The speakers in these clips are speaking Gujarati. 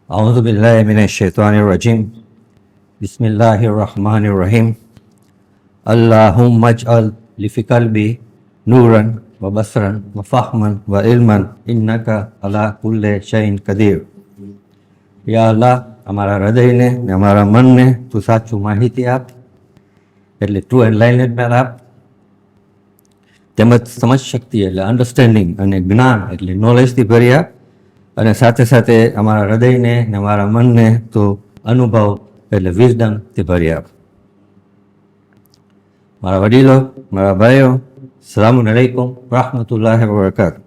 أعوذ بالله من الشيطان الرجيم بسم الله الرحمن الرحيم اللهم اجعل في قلبي نورا وبصرا وفهما وعلما إنك على كل شيء قدير. યા અલ્લાહ, અમારા હૃદયને ને અમારા મનને તું સાચું માહિતી આપ, એટલે ટ્રુ એન્લાઇનમેન્ટ આપ, તેમજ સમજ શક્તિ એટલે અન્ડરસ્ટેન્ડિંગ અને જ્ઞાન એટલે નોલેજથી ભરી આપ, અને સાથે સાથે અમારા હૃદયને ને અમારા મનને તો અનુભવ એટલે વિઝડમથી ભરી આપ. મારા વડીલો, મારા ભાઈઓ, સલામુ અલૈકુમ rahmatullahi wa barakatuh.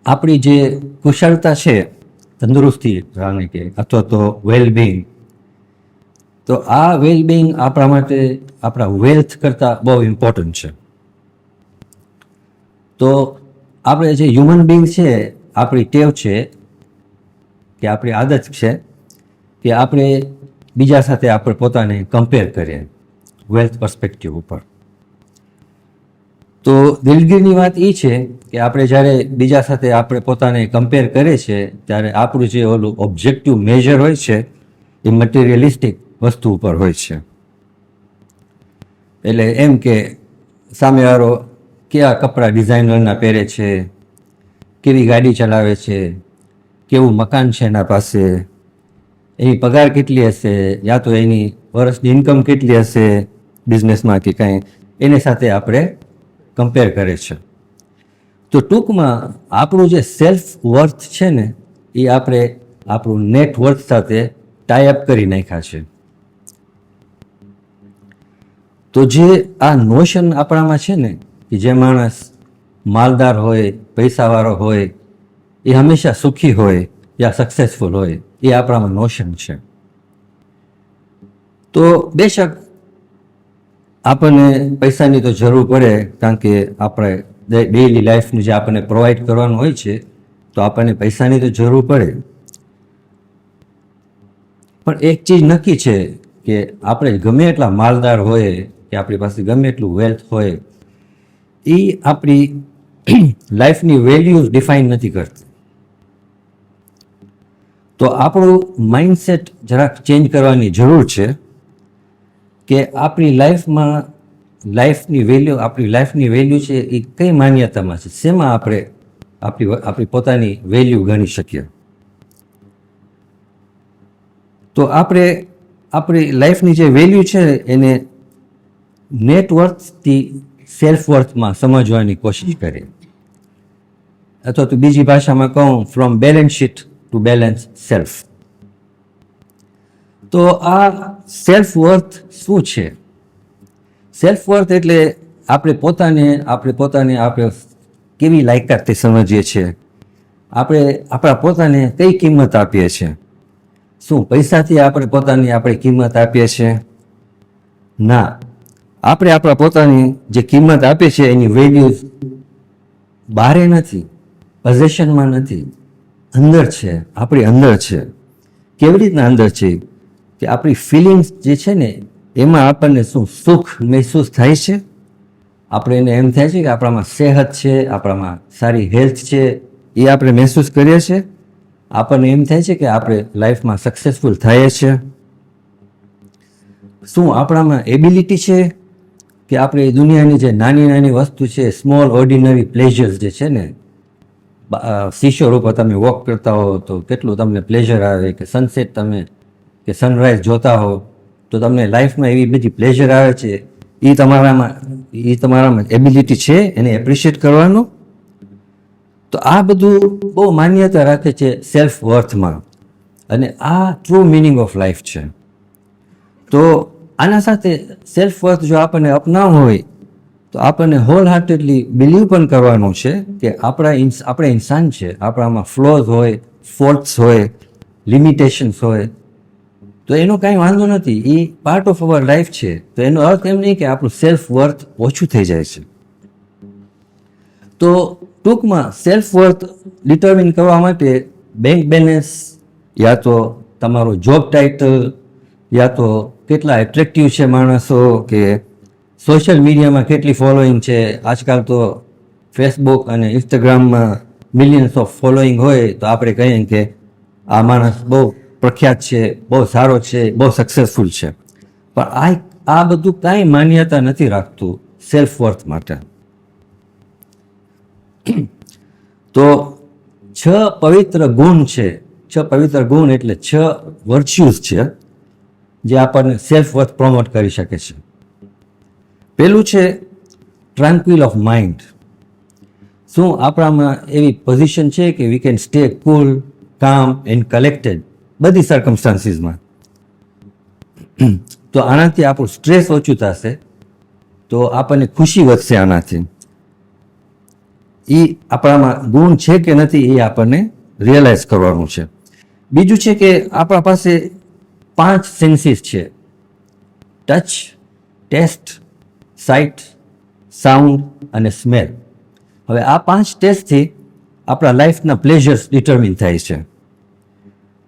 આપણી જે કુશળતા છે તંદુરસ્તી જાણે કે અથવા તો વેલબિંગ, તો આ વેલબિંગ આપણા માટે આપણા વેલ્થ કરતાં બહુ ઇમ્પોર્ટન્ટ છે. તો આપણે જે હ્યુમન બિંગ છે, આપણી ટેવ છે કે આપણી આદત છે કે આપણે બીજા સાથે આપણે પોતાને કમ્પેર કરીએ વેલ્થ પર્સપેક્ટિવ ઉપર. તો દિલગીરની વાત એ છે કે આપણે જ્યારે બીજા સાથે આપણે પોતાને કમ્પેર કરીએ છીએ ત્યારે આપણું જે ઓલું ઓબ્જેક્ટિવ મેજર હોય છે એ મટીરિયલિસ્ટિક વસ્તુ ઉપર હોય છે. એટલે એમ કે સામેવાળો કેવા કપડાં ડિઝાઇનરના પહેરે છે, કેવી ગાડી ચલાવે છે, કેવું મકાન છે એના પાસે, એની પગાર કેટલી હશે, યા તો એની વર્ષની ઇન્કમ કેટલી હશે બિઝનેસમાં કે કાંઈ, એની સાથે આપણે કમ્પેર કરે છે. તો ટૂંકમાં આપણું જે સેલ્ફ વર્થ છે ને એ આપણે આપણું નેટ વર્થ સાથે ટાઈઅપ કરી નાખ્યા છે. તો જે આ નોશન આપણામાં છે ને કે જે માણસ માલદાર હોય, પૈસાવાળો હોય, એ હંમેશા સુખી હોય યા સક્સેસફુલ હોય, એ આપણામાં નોશન છે. તો બેશક આપણને પૈસાની તો જરૂર પડે, કારણ કે આપણે ડેઇલી લાઈફનું જે આપણને પ્રોવાઈડ કરવાનું હોય છે તો આપણને પૈસાની તો જરૂર પડે. પણ એક ચીજ નક્કી છે કે આપણે ગમે એટલા માલદાર હોય કે આપણી પાસે ગમે એટલું વેલ્થ હોય, એ આપણી લાઈફની વેલ્યુઝ ડિફાઇન નથી કરતી. તો આપણું માઇન્ડસેટ જરાક ચેન્જ કરવાની જરૂર છે કે આપણી લાઈફમાં આપણી લાઈફની વેલ્યુ છે એ કઈ માન્યતામાં છે, શેમાં આપણે આપણી પોતાની વેલ્યુ ગણી શકીએ. તો આપણે આપણી લાઈફની જે વેલ્યુ છે એને નેટવર્થથી સેલ્ફ વર્થમાં સમજવાની કોશિશ કરીએ, અથવા તો બીજી ભાષામાં કહું, from balance sheet to balance self. તો આ સેલ્ફ વર્થ શું છે? સેલ્ફ વર્થ એટલે આપણે પોતાને કેવી લાયકાતથી સમજીએ છીએ, આપણે આપણા પોતાને કઈ કિંમત આપીએ છીએ. શું પૈસાથી આપણે આપણી કિંમત આપીએ છીએ? ના, આપણે આપણા પોતાની જે કિંમત આપીએ છીએ એની વેલ્યુઝ બહારે નથી, પોઝેશનમાં નથી, અંદર છે, આપણી અંદર છે. કેવી રીતના અંદર છે? કે આપણી ફિલિંગ્સ જે છે ને એમાં આપણને શું સુખ મહેસૂસ થાય છે, આપણે એને એમ થાય છે કે આપણામાં સેહત છે, આપણામાં સારી હેલ્થ છે, એ આપણે મહેસૂસ કરીએ છીએ. આપણને એમ થાય છે કે આપણે લાઈફમાં સક્સેસફુલ થઈએ છીએ. શું આપણામાં એબિલિટી છે કે આપણે દુનિયાની જે નાની નાની વસ્તુ છે, સ્મોલ ઓર્ડિનરી પ્લેઝર્સ જે છે ને, સીશોર ઉપર તમે વોક કરતા હો તો કેટલું તમને પ્લેઝર આવે, કે સનસેટ તમે કે સનરાઈઝ જોતા હો તો તમને લાઈફમાં એવી બધી પ્લેઝર આવે છે, એ તમારામાં એબિલિટી છે એને એપ્રિશિએટ કરવાનું. તો આ બધું બહુ માન્યતા રાખે છે સેલ્ફ વર્થમાં, અને આ ટ્રુ મિનિંગ ઓફ લાઈફ છે. તો આના સાથે સેલ્ફ વર્થ જો આપણને અપનાવવું હોય તો આપણને હોલ હાર્ટેડલી બિલીવ પણ કરવાનું છે કે આપણે ઇન્સાન છે, આપણામાં ફ્લોઝ હોય, ફોલ્ટ્સ હોય, લિમિટેશન્સ હોય, તો એનો કાંઈ વાંધો નથી, એ પાર્ટ ઓફ અવર લાઈફ છે. તો એનો અર્થ એમ નહીં કે આપણું સેલ્ફ વર્થ ઓછું થઈ જાય છે. તો ટૂંકમાં સેલ્ફ વર્થ ડિટર્મિન કરવા માટે બેંક બેલેન્સ, યા તો તમારું જોબ ટાઇટલ, યા તો કેટલા એટ્રેક્ટિવ છે માણસો, કે સોશિયલ મીડિયામાં કેટલી ફોલોઈંગ છે. આજકાલ તો ફેસબુક અને ઇન્સ્ટાગ્રામમાં મિલિયન્સ ઓફ ફોલોઈંગ હોય તો આપણે કહીએ કે આ માણસ બહુ પ્રખ્યાત છે, બહુ સારો છે, બહુ સક્સેસફુલ છે. પણ આ બધું કાંઈ માન્યતા નથી રાખતું સેલ્ફ વર્થ માટે. તો 6 પવિત્ર ગુણ છે. 6 પવિત્ર ગુણ એટલે 6 વર્ચ્યુઝ છે જે આપણને સેલ્ફ વર્થ પ્રમોટ કરી શકે છે. પેલું છે ટ્રાન્ક્વિલ ઓફ માઇન્ડ. શું આપણામાં એવી પોઝિશન છે કે વી કેન સ્ટે કુલ, કામ એન્ડ કલેક્ટેડ બધી સર્કમસ્ટાન્સીસમાં? તો આનાથી આપણું સ્ટ્રેસ ઓછું થશે, તો આપણને ખુશી વધશે. આનાથી એ આપણામાં ગુણ છે કે નથી એ આપણને રિયલાઇઝ કરવાનું છે. બીજું છે કે આપણા પાસે 5 સેન્સીસ છે: ટચ, ટેસ્ટ, સાઇટ, સાઉન્ડ અને સ્મેલ. હવે આ 5 ટેસ્ટથી આપણા લાઈફના પ્લેઝર્સ ડિટર્મિન થાય છે.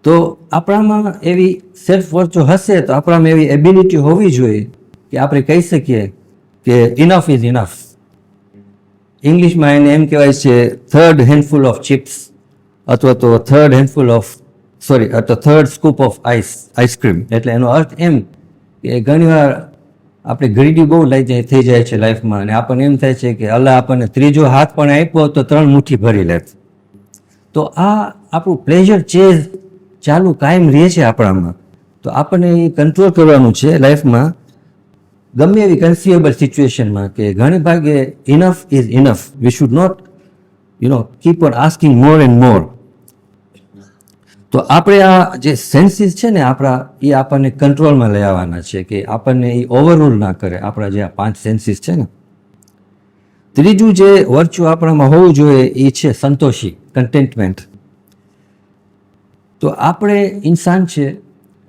તો આપણામાં એવી સેલ્ફ વર્થ જો હશે તો આપણામાં એવી એબિલિટી હોવી જોઈએ કે આપણે કહી શકીએ કે ઇનફ ઇઝ ઇનફ. ઇંગ્લિશમાં એને એમ કહેવાય છે થર્ડ હેન્ડફુલ ઓફ ચિપ્સ અથવા તો થર્ડ સ્કૂપ ઓફ આઈસ્ક્રીમ. એટલે એનો અર્થ એમ કે ઘણીવાર આપણે ગ્રીડી બહુ થઈ જાય છે લાઈફમાં, અને આપણને એમ થાય છે કે અલ્લાહ આપણને ત્રીજો હાથ પણ આપ્યો તો 3 મુઠ્ઠી ભરી લેત. તો આ આપણું પ્લેઝર ચેઝ ચાલુ કાયમ રહે છે આપણામાં. તો આપણને એ કંટ્રોલ કરવાનું છે લાઈફમાં, ગમે એવી કન્સીવેબલ સિચ્યુએશનમાં, કે ઘણી ભાગે enough is enough. We should not keep on asking more and more. તો આપણે આ જે સેન્સીસ છે ને આપણા, એ આપણને કંટ્રોલમાં લઈ આવવાના છે કે આપણને એ ઓવરરૂલ ના કરે આપણા જે આ 5 સેન્સીસ છે ને. ત્રીજું જે વર્ચ્યુ આપણામાં હોવું જોઈએ એ છે સંતોષી, કન્ટેન્ટમેન્ટ. તો આપણે ઇન્સાન છે,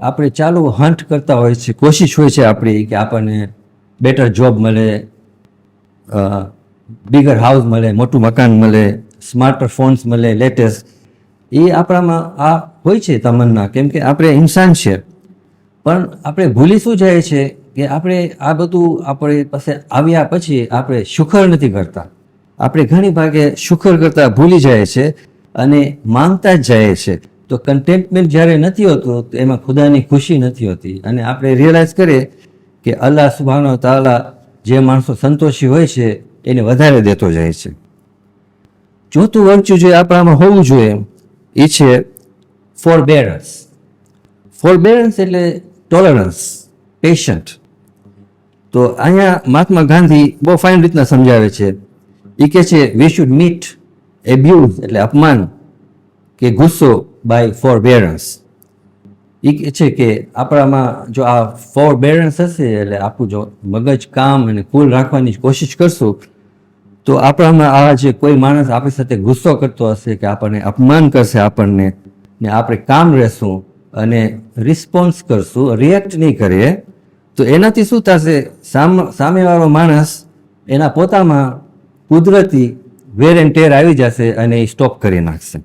આપણે ચાલુ હન્ટ કરતા હોય છે, કોશિશ હોય છે આપણી કે આપણને બેટર જોબ મળે, બિગર હાઉસ મળે, મોટું મકાન મળે, સ્માર્ટર ફોન્સ મળે, લેટેસ્ટ. એ આપણામાં આ હોય છે તમન્ના, કેમ કે આપણે ઇન્સાન છે. પણ આપણે ભૂલી શું જાય છે કે આપણે આ બધું આપણી પાસે આવ્યા પછી આપણે શુકર નથી કરતા. આપણે ઘણી ભાગે શુકર કરતા ભૂલી જાય છે અને માંગતા જ જાય છે. તો કન્ટેન્ટમેન્ટ જ્યારે નથી હોતું તો એમાં ખુદાની ખુશી નથી હોતી. અને આપણે રિયલાઇઝ કરીએ કે અલ્લાહ સુબ્હાનહુ વ તઆલા જે માણસો સંતોષી હોય છે એને વધારે દેતો જાય છે. ચોથું વર્ચ્યુ જે આપણામાં હોવું જોઈએ એ છે ફોરબેરન્સ. ફોરબેરન્સ એટલે ટોલરન્સ, પેશન્ટ. તો અહીંયા મહાત્મા ગાંધી બહુ ફાઇન રીતના સમજાવે છે. એ કહે છે વી શુડ મીટ એબ્યુઝ એટલે અપમાન કે ગુસ્સો બાય ફોરબેરન્સ. એ કહે છે કે આપણામાં જો આ ફોરબેરન્સ હશે એટલે આપણું જો મગજ કામ અને કુલ રાખવાની કોશિશ કરશું તો આપણામાં આ જે કોઈ માણસ આપણી સાથે ગુસ્સો કરતો હશે કે આપણને અપમાન કરશે આપણને, ને આપણે કામ રહેશું અને રિસ્પોન્સ કરશું, રિએક્ટ નહીં કરીએ, તો એનાથી શું થશે? સામેવાળો માણસ એના પોતામાં કુદરતી વેર એન્ડ ટેર આવી જશે અને એ સ્ટોપ કરી નાખશે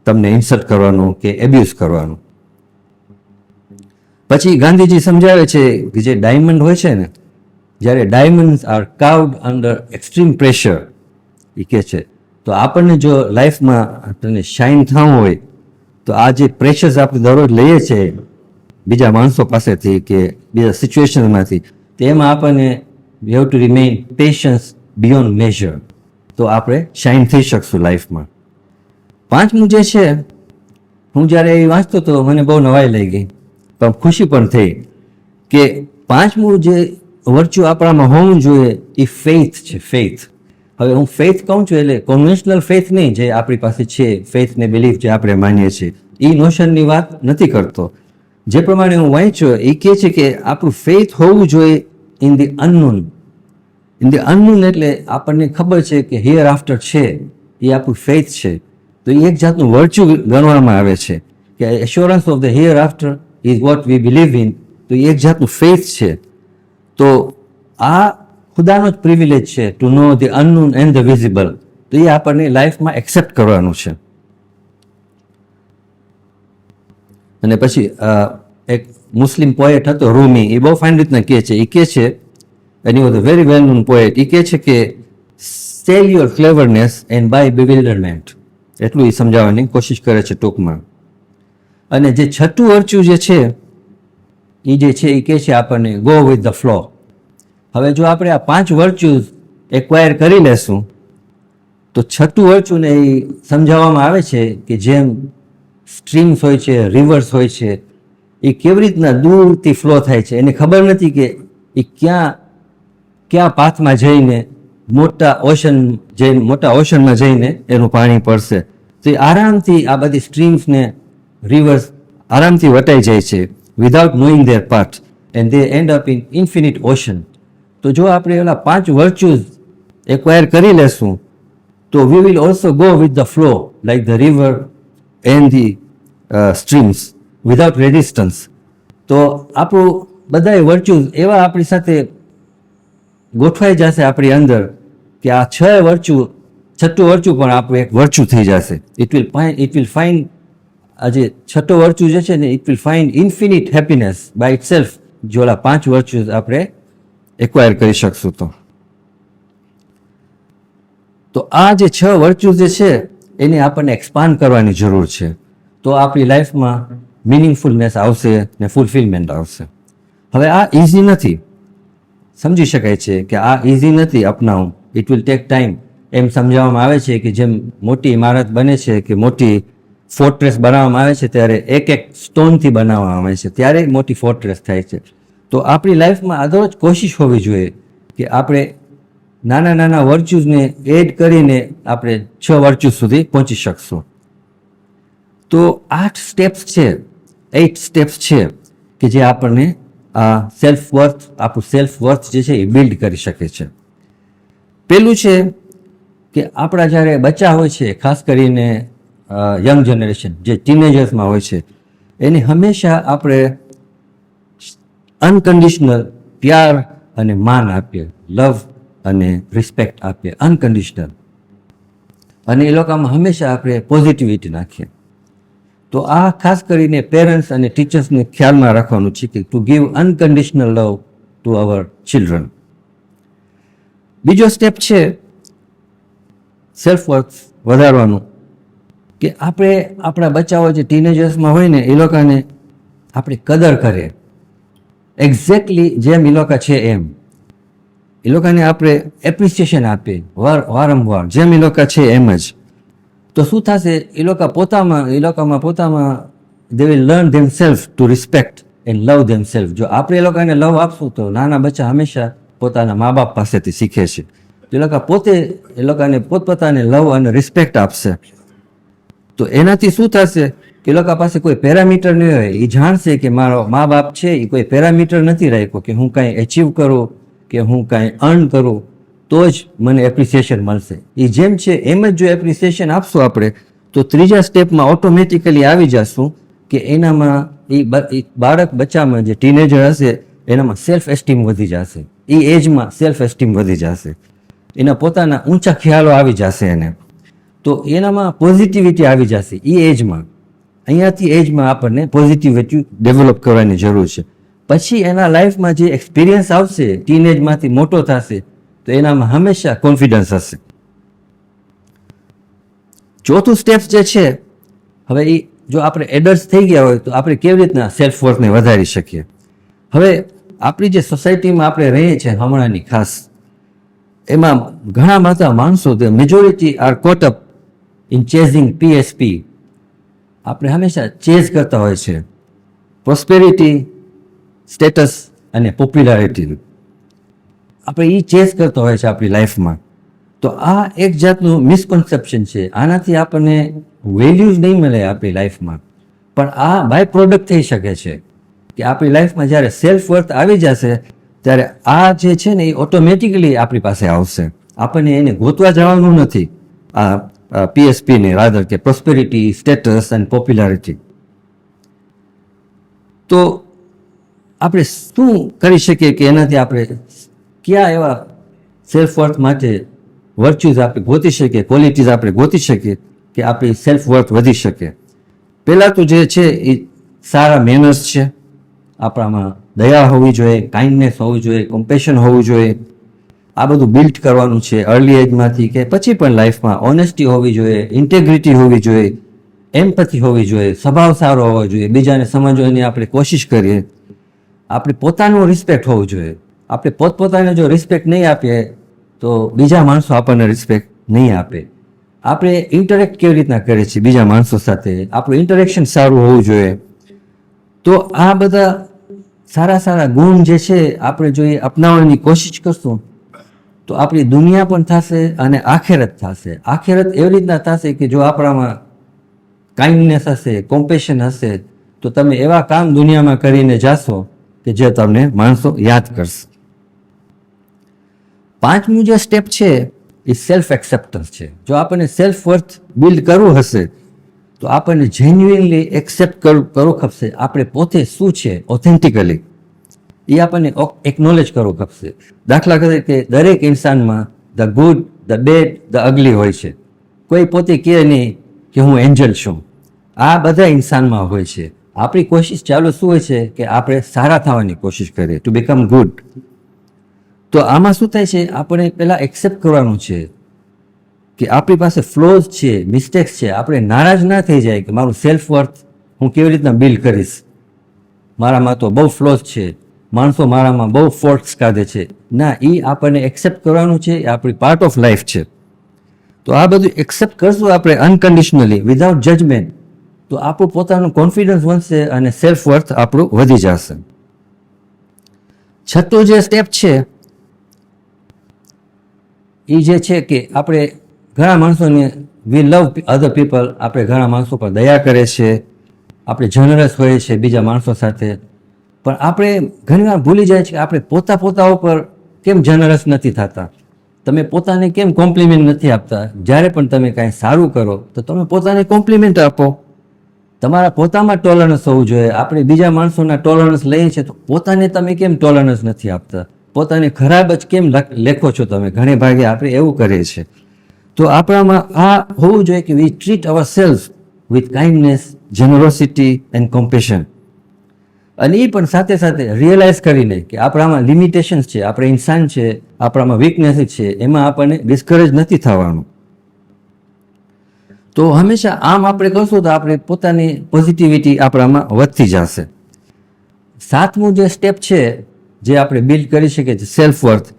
તમને ઇન્સલ્ટ કરવાનું કે એબ્યુઝ કરવાનું. પછી ગાંધીજી સમજાવે છે કે જે ડાયમંડ હોય છે ને, જ્યારે diamonds are carved under extreme pressure, એ કહે છે તો આપણને જો લાઈફમાં આપણને શાઇન થવું હોય તો આ જે પ્રેશર્સ આપણે દરરોજ લઈએ છીએ બીજા માણસો પાસેથી કે બીજા સિચ્યુએશનમાંથી, તેમાં આપણને we have to remain patience beyond measure. તો આપણે શાઇન થઈ શકશું લાઈફમાં. પાંચમું જે છે, હું જ્યારે એ વાંચતો તો મને બહુ નવાઈ લઈ ગઈ પણ ખુશી પણ થઈ કે પાંચમું જે વર્ચ્યુ આપણામાં હોવું જોઈએ એ ફેઇથ છે. ફેઇથ. હવે હું ફેઇથ કહું છું એટલે કોન્વેન્શનલ ફેઇથ નહીં જે આપણી પાસે છે, ફેઇથ ને બિલીફ જે આપણે માનીએ છીએ એ નોશનની વાત નથી કરતો. જે પ્રમાણે હું વાંચ્યો એ કહે છે કે આપણું ફેઇથ હોવું જોઈએ in the unknown. In the unknown એટલે આપણને ખબર છે કે હિયર આફ્ટર છે, એ આપણું ફેઇથ છે. તો એ એક જાતનું વર્ચ્યુ ગણવામાં આવે છે કે assurance of the here after is what we believe in. તો એ એક જાતનું ફેઇથ છે. તો આ ખુદાનો જ પ્રિવિલેજ છે to know the unknown and the visible. તો એ આપણને લાઈફમાં એક્સેપ્ટ કરવાનું છે. અને પછી એક મુસ્લિમ પોએટ હતો રૂમી, એ બહુ ફાઇન રીતના કહે છે. એ કહે છે, and he was a very well known poet. એ કહે છે કે sell your cleverness and buy bewilderment. એટલું એ સમજાવવાની કોશિશ કરે છે ટૂંકમાં. અને જે છઠ્ઠું વર્ચ્યુ જે છે એ જે છે એ કહે છે આપણને ગો વિથ ધ ફ્લો. હવે જો આપણે આ 5 વર્ચ્યુઝ એક્વાયર કરી લેશું તો છઠ્ઠું વર્ચ્યુને એ સમજાવવામાં આવે છે કે જેમ સ્ટ્રીમ્સ હોય છે, રિવર્સ હોય છે, એ કેવી રીતના દૂરથી ફ્લો થાય છે. એને ખબર નથી કે એ ક્યાં પાથમાં જઈને મોટા ઓશનમાં જઈને એનું પાણી પડશે. તો એ આરામથી આ બધી સ્ટ્રીમ્સને રિવર્સ આરામથી વટાઈ જાય છે without knowing there path and they end up in infinite ocean. તો જો આપણે એલા 5 વર્ચ્યુઝ એક્વાયર કરી લેશું તો we will also go with the flow like the river and the streams without resistance. તો આપણું બધાય વર્ચ્યુઝ એવા આપણી સાથે ગોઠવાઈ જશે આપણી અંદર કે આ છઠ્ઠું વર્ચ્યુ પણ આપણું એક વર્ચ્યુ થઈ જશે. ઇટ વિલ ફાઇન્ડ આ જે છઠ્ઠો વર્ચ્યુ જે છે ને it will find infinite happiness by itself જો ઓલા 5 વર્ચ્યુઝ આપણે એક્વાયર કરી શકશું તો આ જે 6 વર્ચ્યુઝ જે છે એને આપણને એક્સપાન્ડ કરવાની જરૂર છે. તો આપણી લાઈફમાં મિનિંગફુલનેસ આવશે ને ફૂલફિલમેન્ટ આવશે. હવે આ ઇઝી નથી, સમજી શકાય છે કે આ ઇઝી નથી અપનાવવું. It will take time. એમ સમજાવવામાં આવે છે કે જેમ મોટી ઇમારત બને છે કે મોટી ફોર્ટ્રેસ બનાવવામાં આવે છે ત્યારે એક સ્ટોનથી બનાવવામાં આવે છે ત્યારે મોટી ફોર્ટ્રેસ થાય છે. તો આપણી લાઈફમાં આ દરરોજ કોશિશ હોવી જોઈએ કે આપણે નાના વર્ચ્યુઝને એડ કરીને આપણે 6 વર્ચ્યુઝ સુધી પહોંચી શકશું. તો 8 સ્ટેપ્સ છે કે જે આપણને આ આપણું સેલ્ફ વર્થ જે છે એ બિલ્ડ કરી શકે છે. પેલું છે કે આપણા જ્યારે બચ્ચા હોય છે, ખાસ કરીને યંગ જનરેશન જે ટીનેજર્સમાં હોય છે, એને હંમેશા આપણે અનકન્ડિશનલ પ્યાર અને માન આપીએ, લવ અને રિસ્પેક્ટ આપીએ અનકન્ડિશનલ. અને એ લોકોમાં હંમેશા આપણે પોઝિટિવિટી નાખીએ. તો આ ખાસ કરીને પેરેન્ટ્સ અને ટીચર્સને ખ્યાલમાં રાખવાનું છે કે to give unconditional love to our children. બીજો સ્ટેપ છે સેલ્ફ વર્થ વધારવાનું કે આપણે આપણા બચ્ચાઓ જે ટીનેજર્સમાં હોય ને એ લોકોને આપણે કદર કરીએ એક્ઝેક્ટલી જેમ એ લોકો છે એમ. એ લોકોને આપણે એપ્રિસિએશન આપીએ વારંવાર જેમ એ લોકો છે એમ જ. તો શું થશે, એ લોકોમાં they will learn themselves to respect and love themselves. જો આપણે એ લોકોને લવ આપશું તો નાના બચ્ચા હંમેશા પોતાના મા બાપ પાસેથી શીખે છે. એ લોકોને પોતપોતાને લવ અને રિસ્પેક્ટ આપશે તો એનાથી શું થશે કે એ લોકો પાસે કોઈ પેરામીટર નહીં હોય. એ જાણશે કે મારો મા બાપ છે એ કોઈ પેરામીટર નથી રાખ્યો કે હું કાંઈ એચીવ કરું કે હું કાંઈ અર્ન કરું તો જ મને એપ્રિસિએશન મળશે. એ જેમ છે એમ જ જો એપ્રિસિએશન આપશું આપણે તો ત્રીજા સ્ટેપમાં ઓટોમેટિકલી આવી જશું કે એનામાં એ બચ્ચામાં જે ટીનેજર હશે એનામાં સેલ્ફ એસ્ટીમ વધી જશે. એ એજમાં સેલ્ફ એસ્ટીમ વધી જશે, એના પોતાના ઊંચા ખ્યાલો આવી જશે એને. તો એનામાં પોઝિટિવિટી આવી જશે એ એજમાં. અહીંયાથી એજમાં આપણને પોઝિટિવિટી ડેવલપ કરવાની જરૂર છે. પછી એના લાઈફમાં જે એક્સપિરિયન્સ આવશે, ટીનેજમાંથી મોટો થશે તો એનામાં હંમેશા કોન્ફિડન્સ હશે. ચોથું સ્ટેપ જે છે, હવે એ જો આપણે એડલ્ટ થઈ ગયા હોય તો આપણે કેવી રીતના સેલ્ફ વર્થને વધારી શકીએ. હવે આપણી જે સોસાયટીમાં આપણે રહીએ છીએ હમણાંની ખાસ, એમાં ઘણા બધા માણસો majority are caught up in chasing PSP. આપણે હંમેશા ચેઝ કરતા હોય છે પ્રોસ્પેરિટી, સ્ટેટસ અને પોપ્યુલારિટી. આપણે એ ચેઝ કરતા હોય છે આપણી લાઈફમાં. તો આ એક જાતનું મિસકન્સેપ્શન છે. આનાથી આપણને વેલ્યુઝ નહીં મળે આપણી લાઈફમાં, પણ આ બાય પ્રોડક્ટ થઈ શકે છે કે આપણી લાઈફમાં જ્યારે સેલ્ફ વર્થ આવી જશે ત્યારે આ જે છે ને એ ઓટોમેટિકલી આપણી પાસે આવશે. આપણને એને ગોતવા જવાનું નથી આ PSP ને, રાધર કે પ્રોસ્પેરિટી, સ્ટેટસ એન્ડ પોપ્યુલારિટી. તો આપણે શું કરી શકીએ કે એનાથી આપણે કયા એવા સેલ્ફ વર્થ માટે વર્ચ્યુઝ આપણે ગોતી શકીએ, ક્વોલિટીઝ આપણે ગોતી શકીએ કે આપણી સેલ્ફ વર્થ વધી શકે. પહેલાં તો જે છે એ સારા મેનર્સ છે, આપણામાં દયા હોવી જોઈએ, કાઇન્ડનેસ હોવી જોઈએ, કમ્પેશન હોવું જોઈએ, આ બધું બિલ્ડ કરવાનું છે અર્લી એજમાંથી કે પછી પણ લાઈફમાં. ઓનેસ્ટી હોવી જોઈએ, ઇન્ટેગ્રિટી હોવી જોઈએ, એમ્પથી હોવી જોઈએ, સ્વભાવ સારો હોવો જોઈએ, બીજાને સમજવાની આપણે કોશિશ કરીએ, આપણે પોતાનું રિસ્પેક્ટ હોવું જોઈએ. આપણે પોતપોતાને જો રિસ્પેક્ટ નહીં આપીએ તો બીજા માણસો આપણને રિસ્પેક્ટ નહીં આપે. આપણે ઇન્ટરેક્ટ કેવી રીતના કરીએ છીએ બીજા માણસો સાથે, આપણું ઇન્ટરેક્શન સારું હોવું જોઈએ. તો આ બધા સારા સારા ગુણ જે છે આપણે જો એ અપનાવવાની કોશિશ કરશું તો આપણી દુનિયા પણ થશે અને આખેરત થશે. આખેરત એવી રીતના થશે કે જો આપણામાં કાઇન્ડનેસ હશે, કોમ્પેશન હશે, તો તમે એવા કામ દુનિયામાં કરીને જાશો કે જે તમને માણસો યાદ કરશે. પાંચમું જે સ્ટેપ છે એ સેલ્ફ એક્સેપ્ટન્સ છે. જો આપણને સેલ્ફ વર્થ બિલ્ડ કરવું હશે તો આપણને જેન્યુઇનલી એક્સેપ્ટ કરવું ખપશે આપણે પોતે શું છે ઓથેન્ટિકલી, એ આપણને એકનોલેજ કરવું ખપશે. દાખલા તરીકે દરેક ઇન્સાનમાં the good, the bad, the ugly હોય છે. કોઈ પોતે કહે નહીં કે હું એન્જલ છું. આ બધા ઇન્સાનમાં હોય છે. આપણી કોશિશ ચાલુ શું હોય છે કે આપણે સારા થવાની કોશિશ કરીએ, ટુ બીકમ ગુડ. તો આમાં શું થાય છે, આપણે પહેલાં એક્સેપ્ટ કરવાનું છે કે આપણી પાસે ફ્લોઝ છે, મિસ્ટેક્સ છે. આપણે નારાજ ના થઈ જાય કે મારું સેલ્ફ વર્થ હું કેવી રીતના બિલ્ડ કરીશ, મારામાં તો બહુ ફ્લોઝ છે, માણસો મારામાં બહુ ફોલ્ટ્સ કાઢે છે. ના, એ આપણને એક્સેપ્ટ કરવાનું છે, એ આપણી પાર્ટ ઓફ લાઈફ છે. તો આ બધું એક્સેપ્ટ કરશું આપણે અનકન્ડિશનલી, વિધાઉટ જજમેન્ટ, તો આપણું પોતાનું કોન્ફિડન્સ વધશે અને સેલ્ફ વર્થ આપણું વધી જશે. છઠ્ઠું જે સ્ટેપ છે એ જે છે કે આપણે ઘણા માણસોને વી લવ અધર પીપલ, આપણે ઘણા માણસો પર દયા કરે છે, આપણે જનરસ હોઈએ છીએ બીજા માણસો સાથે, પણ આપણે ઘણીવાર ભૂલી જાય છે કે આપણે પોતા ઉપર કેમ જનરસ નથી થતા. તમે પોતાને કેમ કોમ્પ્લિમેન્ટ નથી આપતા? જ્યારે પણ તમે કાંઈ સારું કરો તો તમે પોતાને કોમ્પ્લિમેન્ટ આપો. તમારા પોતામાં ટોલરન્સ હોવું જોઈએ. આપણે બીજા માણસોના ટોલરન્સ લઈએ છીએ તો પોતાને તમે કેમ ટોલરન્સ નથી આપતા? પોતાને ખરાબ જ કેમ લેખો છો તમે? ઘણી ભાગે આપણે એવું કરીએ છીએ. તો આપણામાં આ હોવું જોઈએ કે we treat our self with kindness, generosity and compassion. અને એ પણ સાથે સાથે રિયલાઇઝ કરીને કે આપણામાં લિમિટેશન્સ છે, આપણે ઇન્સાન છે, આપણામાં વીકનેસીસ છે, એમાં આપણને ડિસ્કરેજ નથી થવાનું. તો હંમેશા આમ આપણે કરશું તો આપણે પોતાની પોઝિટિવિટી આપણામાં વધતી જશે. સાતમું જે સ્ટેપ છે જે આપણે બિલ્ડ કરી શકીએ છીએ સેલ્ફ વર્થ,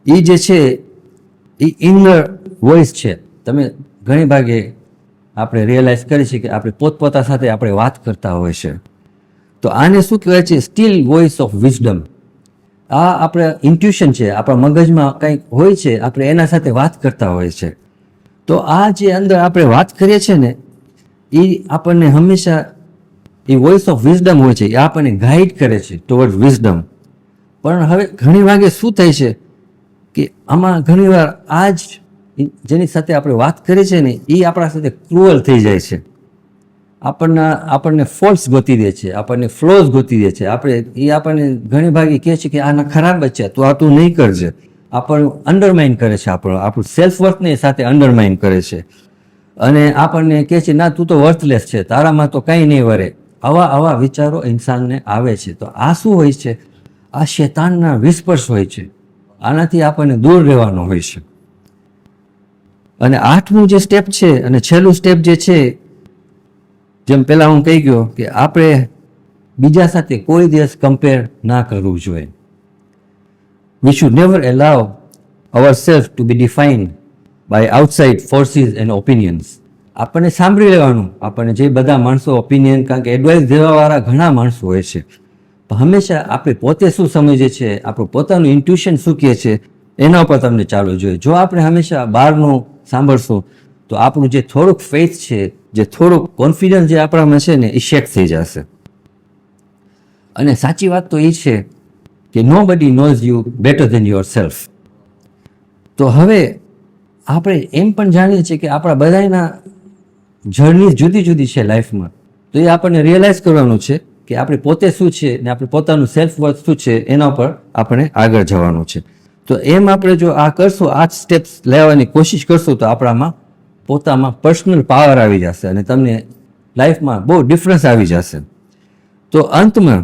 એ જે છે એ ઇનર વોઇસ છે. તમે ઘણી ભાગે આપણે રિયલાઇઝ કરી છીએ કે આપણે પોતપોતા સાથે આપણે વાત કરતા હોય છે. તો આને શું કહેવાય છે? Steel voice of wisdom. આ આપણે ઇન્ટ્યુશન છે, આપણા મગજમાં કંઈક હોય છે, આપણે એના સાથે વાત કરતા હોય છે. તો આ જે અંદર આપણે વાત કરીએ છીએ ને એ આપણને હંમેશા એ વોઇસ ઓફ વિઝડમ હોય છે, એ આપણને ગાઈડ કરે છે ટુવર્ડ વિઝડમ. પણ હવે ઘણી વાગે શું થાય છે કે આમાં ઘણીવાર આ જ જેની સાથે આપણે વાત કરીએ છીએ ને એ આપણા સાથે ક્રુઅલ થઈ જાય છે. આપણને ફોલ્ટ્સ ગોતી દે છે, આપણને ફ્લોઝ ગોતી દે છે. આપણને ઘણી ભાગે કહે છે કે આના ખરાબ જ છે, તો આ તું નહીં કરજે. આપણને અંડરમાઇન કરે છે, આપણું સેલ્ફ વર્થને સાથે અંડરમાઇન કરે છે. અને આપણને કહે છે ના તું તો વર્થલેસ છે, તારામાં તો કંઈ નહીં વરે. આવા વિચારો ઇન્સાનને આવે છે. તો આ શું હોય છે? આ શૈતાનના વિસ્પર્શ હોય છે. આનાથી આપણને દૂર રહેવાનું હોય છે. અને આઠમું જે સ્ટેપ છે અને છેલ્લું સ્ટેપ જે છે, જેમ પહેલાં હું કહી ગયો કે આપણે બીજા સાથે કોઈ દિવસ કમ્પેર ના કરવું જોઈએ. We should never allow ourselves to be defined by outside forces and opinions. આપણને સાંભળી લેવાનું, આપણને જે બધા માણસો ઓપિનિયન, કારણ કે એડવાઇસ દેવાવાળા ઘણા માણસો હોય છે, પણ હંમેશા આપણે પોતે શું સમજીએ છીએ, આપણું પોતાનું ઇન્ટ્યુશન શું કહે છે એના ઉપર તમને ચાલવું જોઈએ. જો આપણે હંમેશા બહારનું સાંભળશું તો આપણું જે થોડુંક ફેથ છે, જે થોડુંક કોન્ફિડન્સ જે આપણામાં છે ને એ શેક થઈ જશે. અને સાચી વાત તો એ છે કે nobody knows you better than yourself. તો હવે આપણે એમ પણ જાણીએ છીએ કે આપણા બધાના જર્ની જુદી જુદી છે લાઈફમાં. તો એ આપણને રિયલાઇઝ કરવાનું છે કે આપણે પોતે શું છે ને આપણે પોતાનું સેલ્ફ વર્થ શું છે એના પર આપણે આગળ જવાનું છે. તો એમ આપણે જો આ કરશું, આ સ્ટેપ્સ લેવાની કોશિશ કરશું તો આપણામાં પોતામાં પર્સનલ પાવર આવી જશે અને તમને લાઈફમાં બહુ ડિફરન્સ આવી જશે. તો અંતમાં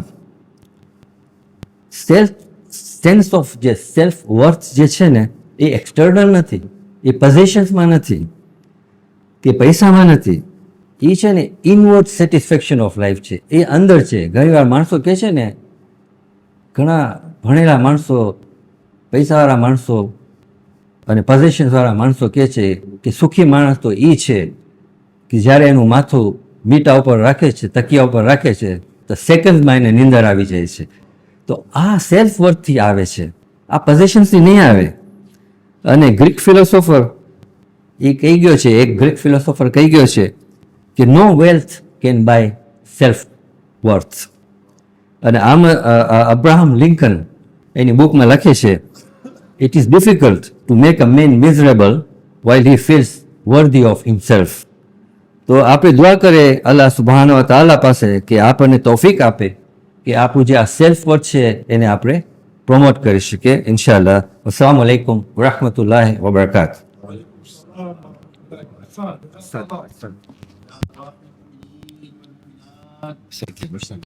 સેન્સ ઓફ જે સેલ્ફ વર્થ જે છે ને એ એક્સટર્નલ નથી, એ પોઝિશન્સમાં નથી, કે પૈસામાં નથી. એ છે ને ઇનવર્ડ સેટિસ્ફેક્શન ઓફ લાઈફ છે, એ અંદર છે. ઘણીવાર માણસો કહે છે ને, ઘણા ભણેલા માણસો, પૈસાવાળા માણસો અને પોઝિશન્સવાળા માણસો કહે છે કે સુખી માણસ તો એ છે કે જ્યારે એનું માથું મીટા ઉપર રાખે છે, તકિયા ઉપર રાખે છે, તો સેકન્ડમાં એને નીંદર આવી જાય છે. તો આ સેલ્ફ વર્થથી આવે છે, આ પોઝિશન્સથી નહીં આવે. અને ગ્રીક ફિલોસોફર એ કહી ગયો છે, એક ગ્રીક ફિલોસોફર કહી ગયો છે કે no wealth can buy self worth. અને આમ અબ્રાહમ લિંકન એની બુકમાં લખે છે, it is difficult to make a man miserable while he feels worthy of himself. તો આપણે દુઆ કરીએ અલ્લાહ સુબ્હાનહુ વ તઆલા પાસે કે આપણને તૌફીક આપે કે આપણું જે આ સેલ્ફ વર્થ છે એને આપણે પ્રમોટ કરી શકીએ ઇન્શાઅલ્લાહ. અસ્સલામુ અલૈકુમ વરહમતુલ્લાહિ વબરકાતુહ.